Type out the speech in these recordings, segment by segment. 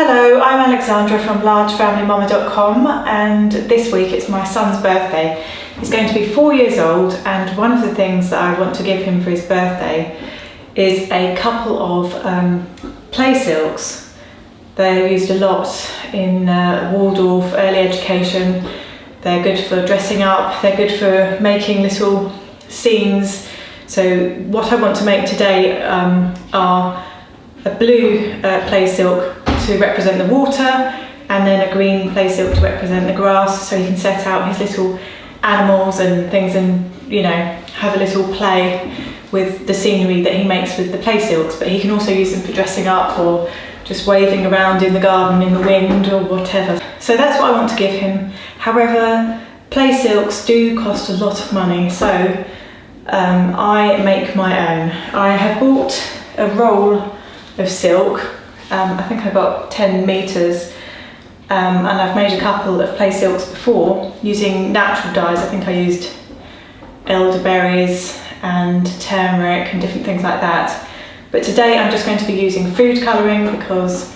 Hello, I'm Alexandra from largefamilymama.com, and this week it's my son's birthday. He's going to be 4 years old, and one of the things that I want to give him for his birthday is a couple of Playsilks. They're used a lot in Waldorf early education. They're good for dressing up, they're good for making little scenes. So what I want to make today are a blue Playsilk to represent the water, and then a green Playsilk to represent the grass, so he can set out his little animals and things and, you know, have a little play with the scenery that he makes with the Playsilks. But he can also use them for dressing up or just waving around in the garden in the wind or whatever. So that's what I want to give him. However, Playsilks do cost a lot of money, so I make my own. I have bought a roll of silk. I think I got 10 metres, and I've made a couple of Playsilks before using natural dyes. I think I used elderberries and turmeric and different things like that. But today I'm just going to be using food colouring because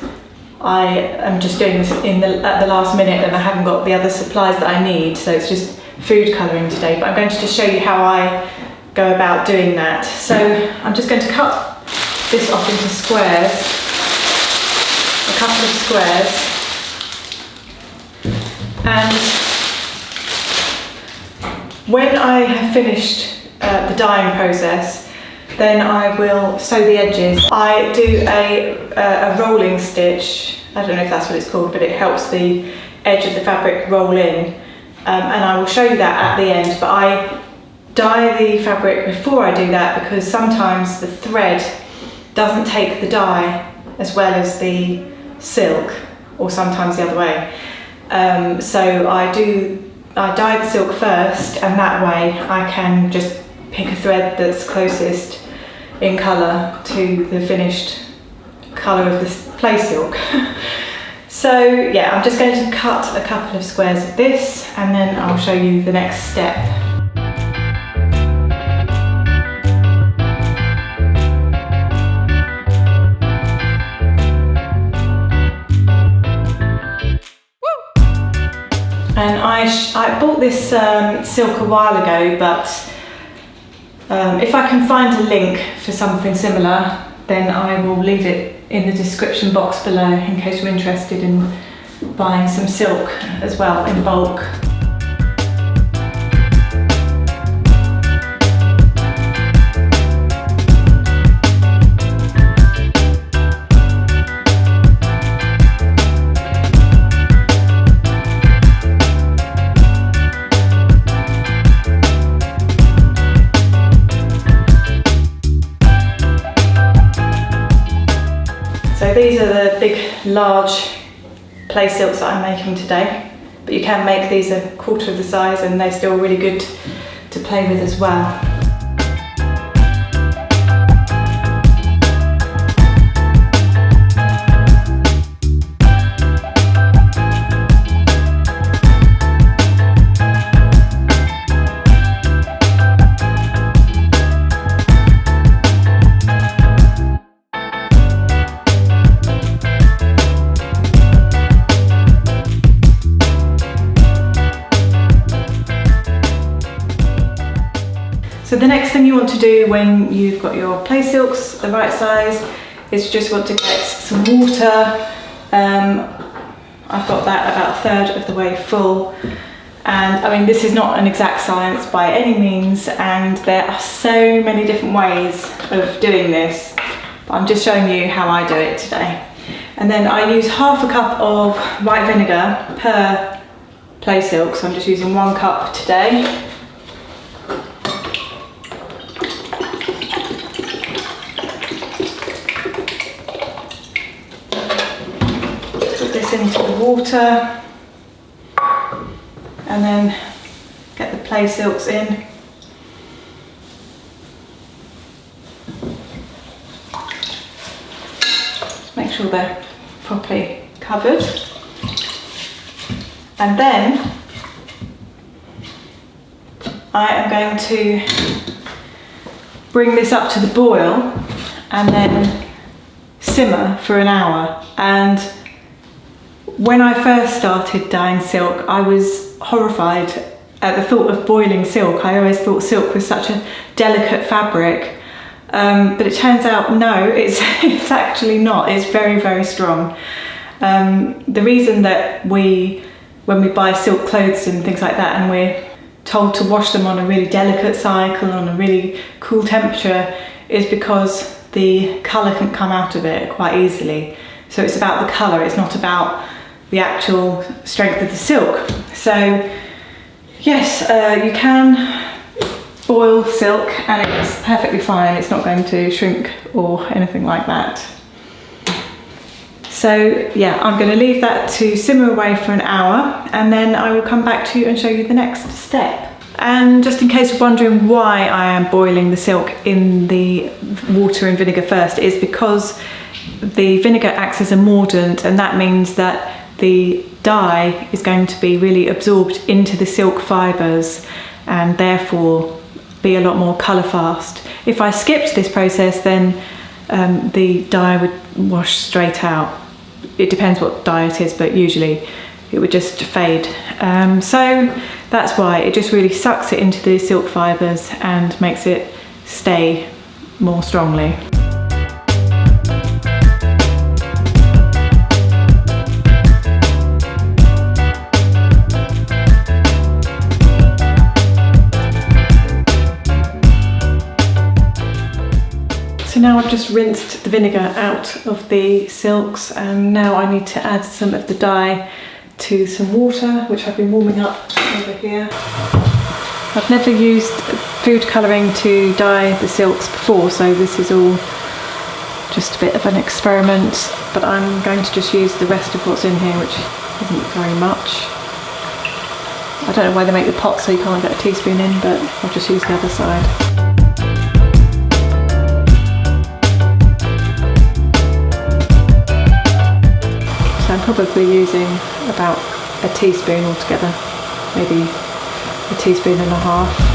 I am just doing this at the last minute and I haven't got the other supplies that I need, so it's just food colouring today. But I'm going to just show you how I go about doing that. So I'm just going to cut this off into squares. A couple of squares, and when I have finished the dyeing process, then I will sew the edges. I do a rolling stitch. I don't know if that's what it's called, but it helps the edge of the fabric roll in, and I will show you that at the end. But I dye the fabric before I do that because sometimes the thread doesn't take the dye as well as the silk, or sometimes the other way. So I dye the silk first, and that way I can just pick a thread that's closest in colour to the finished colour of this Playsilk. So yeah, I'm just going to cut a couple of squares of this, and then I'll show you the next step. And I bought this silk a while ago, but if I can find a link for something similar, then I will leave it in the description box below in case you're interested in buying some silk as well in bulk. So these are the big, large Playsilks that I'm making today, but you can make these a quarter of the size and they're still really good to play with as well. So the next thing you want to do when you've got your Playsilks the right size is just want to get some water. I've got that about a third of the way full, and I mean, this is not an exact science by any means, and there are so many different ways of doing this, but I'm just showing you how I do it today. And then I use half a cup of white vinegar per Playsilk, so I'm just using 1 cup today. Into the water, and then get the Playsilks in. Make sure they're properly covered, and then I am going to bring this up to the boil and then simmer for an hour. And When I first started dyeing silk, I was horrified at the thought of boiling silk. I always thought silk was such a delicate fabric, but it turns out no, it's actually not. It's very, very strong. The reason that when we buy silk clothes and things like that, and we're told to wash them on a really delicate cycle, on a really cool temperature, is because the colour can come out of it quite easily. So it's about the colour, it's not about the actual strength of the silk. So yes, you can boil silk and it's perfectly fine. It's not going to shrink or anything like that. So yeah, I'm going to leave that to simmer away for an hour, and then I will come back to you and show you the next step. And just in case you're wondering why I am boiling the silk in the water and vinegar first, is because the vinegar acts as a mordant, and that means that the dye is going to be really absorbed into the silk fibres and therefore be a lot more colour fast. If I skipped this process, then the dye would wash straight out. It depends what dye it is, but usually it would just fade. So that's why it just really sucks it into the silk fibres and makes it stay more strongly. So now I've just rinsed the vinegar out of the silks, and now I need to add some of the dye to some water, which I've been warming up over here. I've never used food colouring to dye the silks before, so this is all just a bit of an experiment, but I'm going to just use the rest of what's in here, which isn't very much. I don't know why they make the pot so you can't get a teaspoon in, but I'll just use the other side. I'm probably using about a teaspoon altogether, maybe a teaspoon and a half.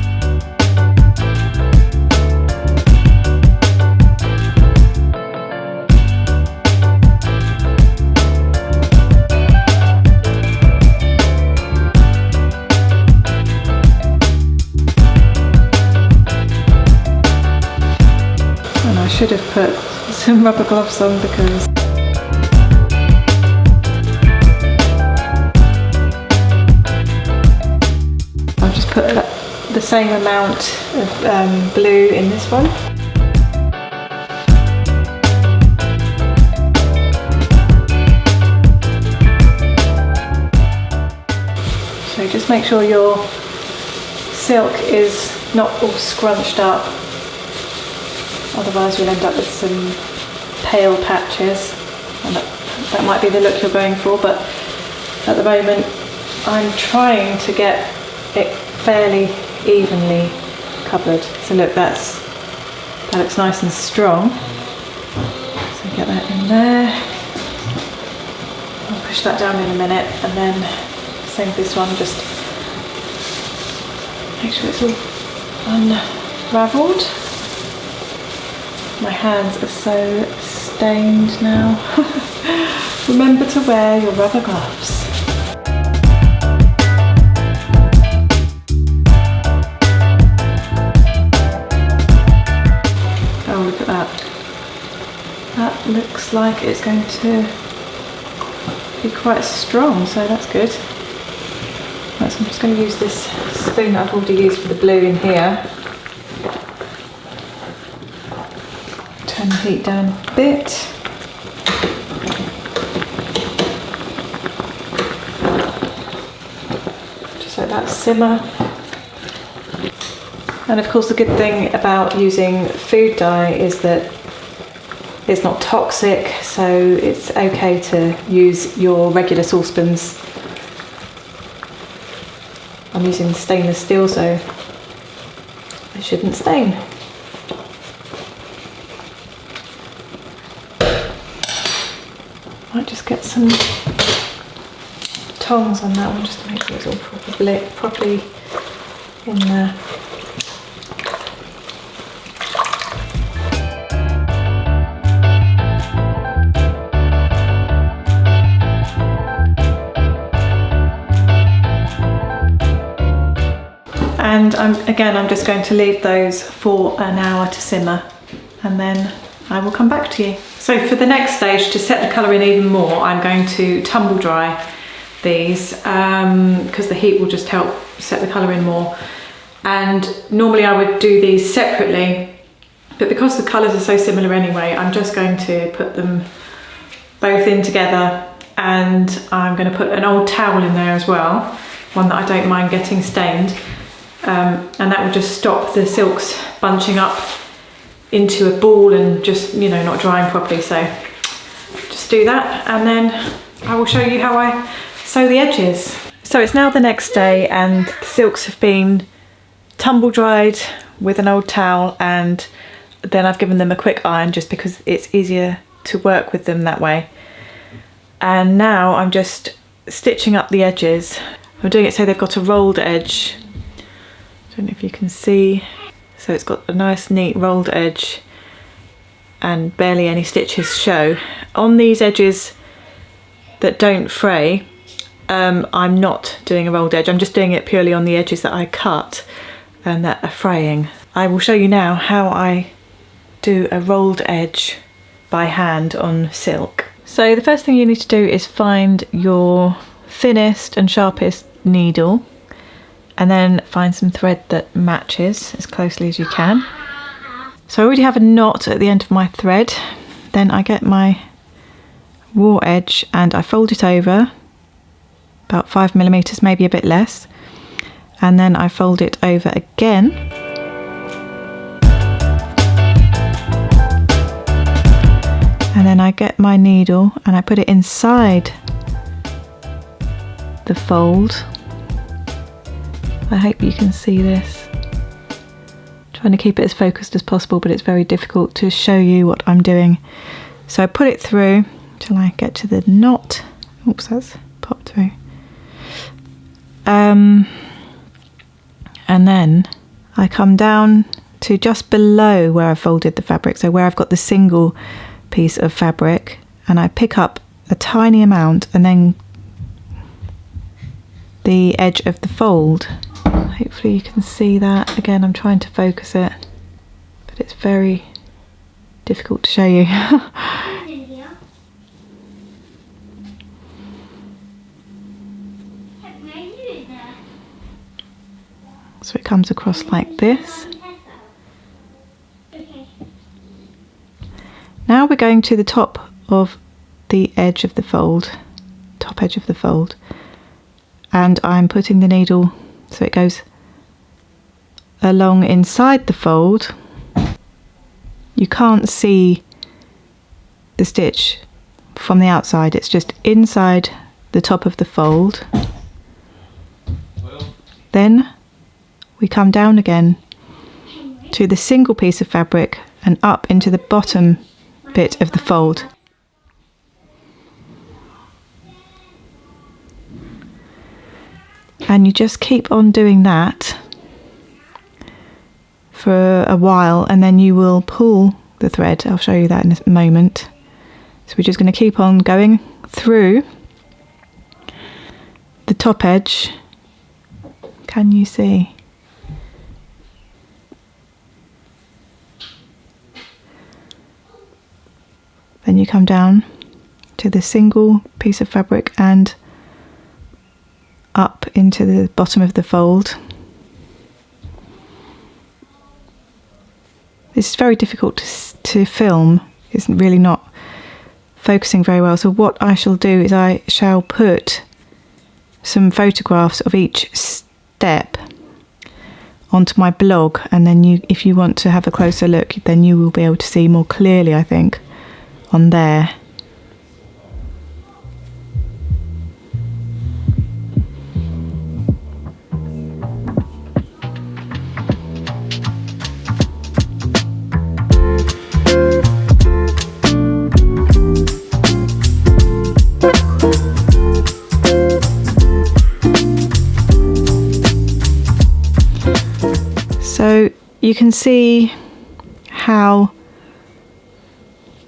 And I should have put some rubber gloves on because put the same amount of blue in this one. So just make sure your silk is not all scrunched up, otherwise you'll end up with some pale patches, and that might be the look you're going for, but at the moment I'm trying to get it fairly evenly covered. So look, that looks nice and strong. So get that in there. I'll push that down in a minute, and then same with this one, just make sure it's all unravelled. My hands are so stained now. Remember to wear your rubber gloves. Look at that. That looks like it's going to be quite strong, so that's good. Right, so I'm just going to use this spoon that I've already used for the blue in here. Turn the heat down a bit. Just let that simmer. And of course the good thing about using food dye is that it's not toxic, so it's okay to use your regular saucepans. I'm using stainless steel, so it shouldn't stain. Might just get some tongs on that one just to make sure it's all properly in there. And I'm just going to leave those for an hour to simmer, and then I will come back to you. So for the next stage, to set the colour in even more, I'm going to tumble dry these because the heat will just help set the colour in more. And normally I would do these separately, but because the colours are so similar anyway, I'm just going to put them both in together, and I'm going to put an old towel in there as well, one that I don't mind getting stained, and that will just stop the silks bunching up into a ball and just, you know, not drying properly. So just do that, and then I will show you how I sew the edges. So it's now the next day, and the silks have been tumble dried with an old towel, and then I've given them a quick iron just because it's easier to work with them that way. And now I'm just stitching up the edges. I'm doing it so they've got a rolled edge. I don't know if you can see. So it's got a nice neat rolled edge and barely any stitches show. On these edges that don't fray, I'm not doing a rolled edge. I'm just doing it purely on the edges that I cut and that are fraying. I will show you now how I do a rolled edge by hand on silk. So the first thing you need to do is find your thinnest and sharpest needle, and then find some thread that matches as closely as you can. So I already have a knot at the end of my thread. Then I get my raw edge and I fold it over about 5mm, maybe a bit less, and then I fold it over again. And then I get my needle and I put it inside the fold. I hope you can see this. I'm trying to keep it as focused as possible, but it's very difficult to show you what I'm doing. So I put it through till I get to the knot. Oops, that's popped through. And then I come down to just below where I folded the fabric, so where I've got the single piece of fabric, and I pick up a tiny amount and then the edge of the fold. Hopefully you can see that. Again, I'm trying to focus it, but it's very difficult to show you. So it comes across like this. Now we're going to the top of the edge of the fold, top edge of the fold, and I'm putting the needle so it goes along inside the fold. You can't see the stitch from the outside, it's just inside the top of the fold. Then we come down again to the single piece of fabric and up into the bottom bit of the fold. And you just keep on doing that for a while, and then you will pull the thread. I'll show you that in a moment. So we're just going to keep on going through the top edge. Can you see? Then you come down to the single piece of fabric and up into the bottom of the fold. This is very difficult to film. It's really not focusing very well. So what I shall do is I shall put some photographs of each step onto my blog, and then if you want to have a closer look, then you will be able to see more clearly, I think, on there. So you can see how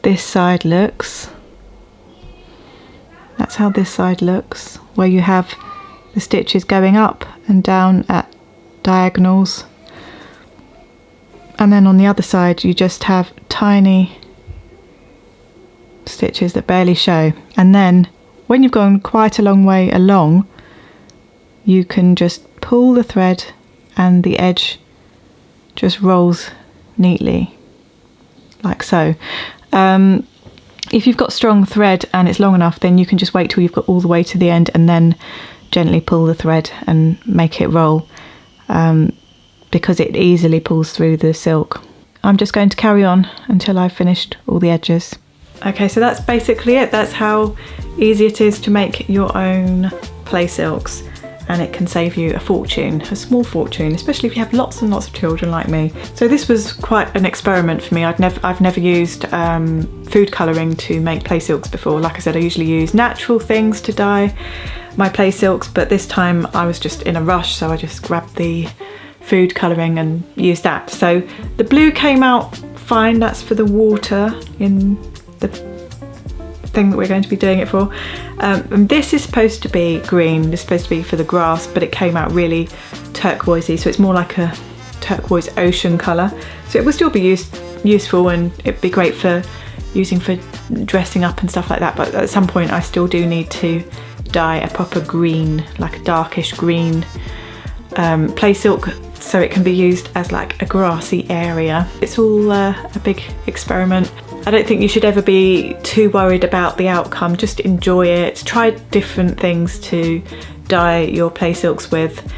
this side looks. That's how this side looks, where you have the stitches going up and down at diagonals. And then on the other side you just have tiny stitches that barely show. And then when you've gone quite a long way along, you can just pull the thread and the edge just rolls neatly, like so. If you've got strong thread and it's long enough, then you can just wait till you've got all the way to the end and then gently pull the thread and make it roll, because it easily pulls through the silk. I'm just going to carry on until I've finished all the edges. Okay, so that's basically it. That's how easy it is to make your own play silks, and it can save you a fortune, a small fortune, especially if you have lots and lots of children like me. So this was quite an experiment for me. I've never used food colouring to make play silks before. Like I said, I usually use natural things to dye my play silks, but this time I was just in a rush, so I just grabbed the food colouring and used that. So the blue came out fine. That's for the water in the thing that we're going to be doing it for. And this is supposed to be green. This is supposed to be for the grass, but it came out really turquoisey, so it's more like a turquoise ocean colour. So it will still be useful, and it'd be great for using for dressing up and stuff like that, but at some point I still do need to dye a proper green, like a darkish green play silk, so it can be used as like a grassy area. It's all a big experiment. I don't think you should ever be too worried about the outcome. Just enjoy it. Try different things to dye your play silks with.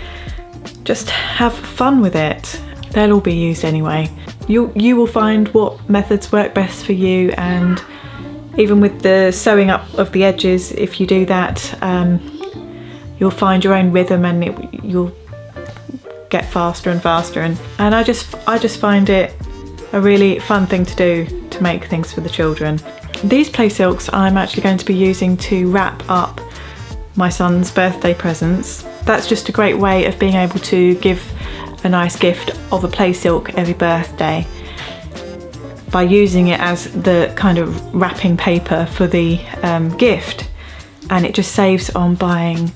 Just have fun with it. They'll all be used anyway. You will find what methods work best for you, and even with the sewing up of the edges, if you do that, you'll find your own rhythm, and you'll get faster and faster. And I just find it a really fun thing to do, to make things for the children. These play silks I'm actually going to be using to wrap up my son's birthday presents. That's just a great way of being able to give a nice gift of a play silk every birthday, by using it as the kind of wrapping paper for the gift. And it just saves on buying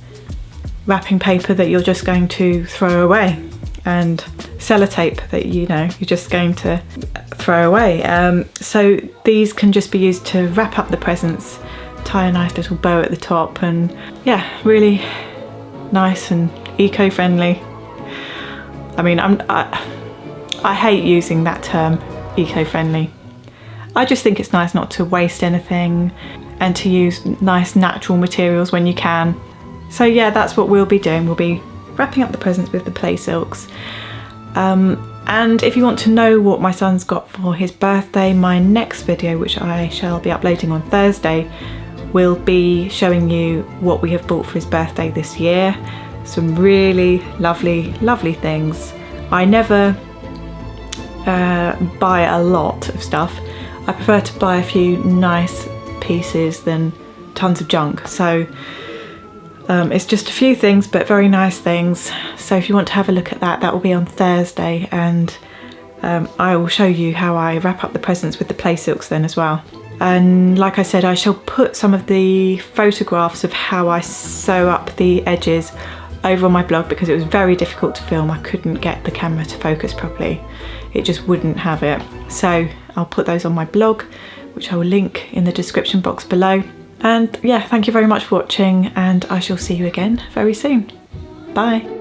wrapping paper that you're just going to throw away, and sellotape that you're just going to throw away. So these can just be used to wrap up the presents, tie a nice little bow at the top, and yeah, really nice and eco-friendly. I mean, I hate using that term, eco-friendly. I just think it's nice not to waste anything and to use nice natural materials when you can. So yeah, that's what we'll be doing. We'll be wrapping up the presents with the play silks. And if you want to know what my son's got for his birthday, my next video, which I shall be uploading on Thursday, will be showing you what we have bought for his birthday this year. Some really lovely, lovely things. I never buy a lot of stuff. I prefer to buy a few nice pieces than tons of junk. So it's just a few things, but very nice things. So if you want to have a look at that, that will be on Thursday, and I will show you how I wrap up the presents with the play silks then as well. And like I said, I shall put some of the photographs of how I sew up the edges over on my blog, because it was very difficult to film. I couldn't get the camera to focus properly. It just wouldn't have it. So I'll put those on my blog, which I will link in the description box below. And yeah, thank you very much for watching, and I shall see you again very soon. Bye.